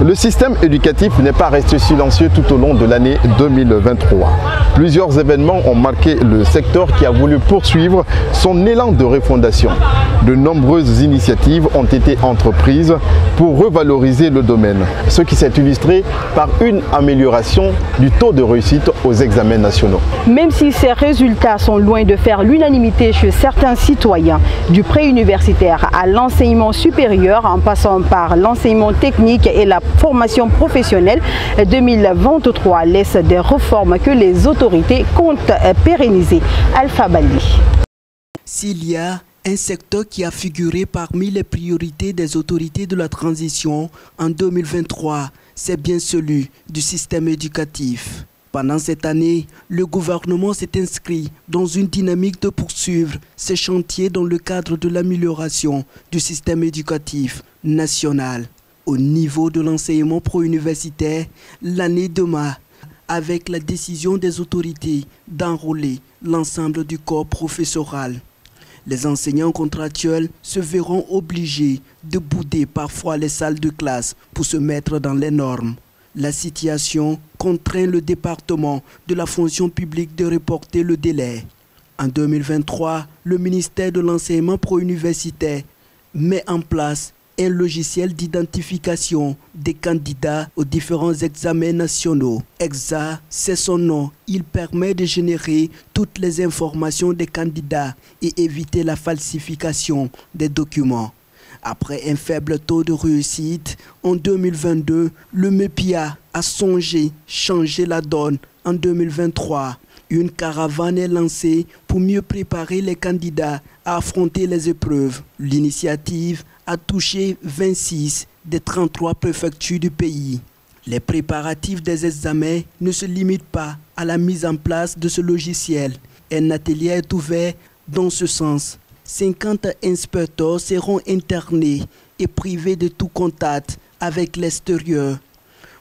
Le système éducatif n'est pas resté silencieux tout au long de l'année 2023. Plusieurs événements ont marqué le secteur qui a voulu poursuivre son élan de refondation. De nombreuses initiatives ont été entreprises pour revaloriser le domaine, ce qui s'est illustré par une amélioration du taux de réussite aux examens nationaux. Même si ces résultats sont loin de faire l'unanimité chez certains citoyens, du préuniversitaire à l'enseignement supérieur en passant par l'enseignement technique et la formation professionnelle, 2023 laisse des réformes que les autorités comptent pérenniser. Alpha Bali. S'il y a un secteur qui a figuré parmi les priorités des autorités de la transition en 2023, c'est bien celui du système éducatif. Pendant cette année, le gouvernement s'est inscrit dans une dynamique de poursuivre ces chantiers dans le cadre de l'amélioration du système éducatif national. Au niveau de l'enseignement pro-universitaire, l'année démarre avec la décision des autorités d'enrôler l'ensemble du corps professoral. Les enseignants contractuels se verront obligés de bouder parfois les salles de classe pour se mettre dans les normes. La situation contraint le département de la fonction publique de reporter le délai. En 2023, le ministère de l'enseignement pro-universitaire met en place un logiciel d'identification des candidats aux différents examens nationaux. EXA, c'est son nom. Il permet de générer toutes les informations des candidats et éviter la falsification des documents. Après un faible taux de réussite, en 2022, le MEPIA a songé changer la donne en 2023. Une caravane est lancée pour mieux préparer les candidats à affronter les épreuves. L'initiative a touché 26 des 33 préfectures du pays. Les préparatifs des examens ne se limitent pas à la mise en place de ce logiciel. Un atelier est ouvert dans ce sens. 50 inspecteurs seront internés et privés de tout contact avec l'extérieur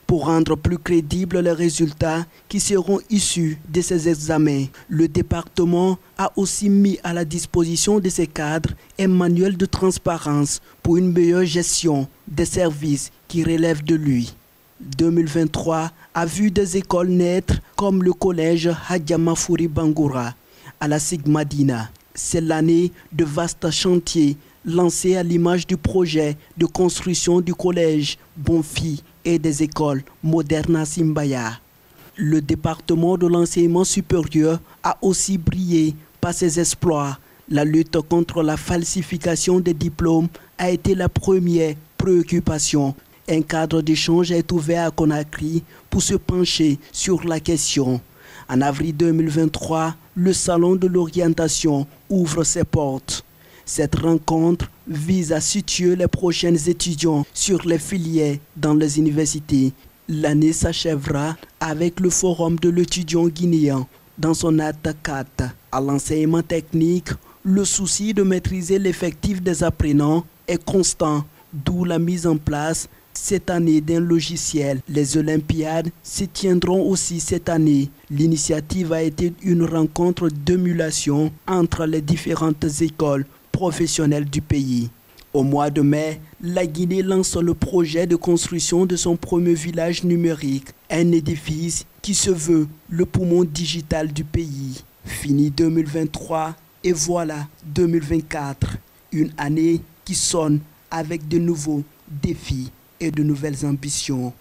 pour rendre plus crédibles les résultats qui seront issus de ces examens. Le département a aussi mis à la disposition de ses cadres un manuel de transparence pour une meilleure gestion des services qui relèvent de lui. 2023 a vu des écoles naître comme le collège Hadjamafouri Bangoura à la Sigmadina. C'est l'année de vastes chantiers lancés à l'image du projet de construction du collège Bonfi et des écoles Moderna Simbaya. Le département de l'enseignement supérieur a aussi brillé par ses exploits. La lutte contre la falsification des diplômes a été la première préoccupation. Un cadre d'échange est ouvert à Conakry pour se pencher sur la question. En avril 2023, le Salon de l'orientation ouvre ses portes. Cette rencontre vise à situer les prochains étudiants sur les filières dans les universités. L'année s'achèvera avec le forum de l'étudiant guinéen dans son acte 4. À l'enseignement technique, le souci de maîtriser l'effectif des apprenants est constant, d'où la mise en place cette année d'un logiciel. Les Olympiades se tiendront aussi cette année. L'initiative a été une rencontre d'émulation entre les différentes écoles professionnelles du pays. Au mois de mai, la Guinée lance le projet de construction de son premier village numérique, un édifice qui se veut le poumon digital du pays. Fini 2023 et voilà 2024, une année qui sonne avec de nouveaux défis et de nouvelles ambitions.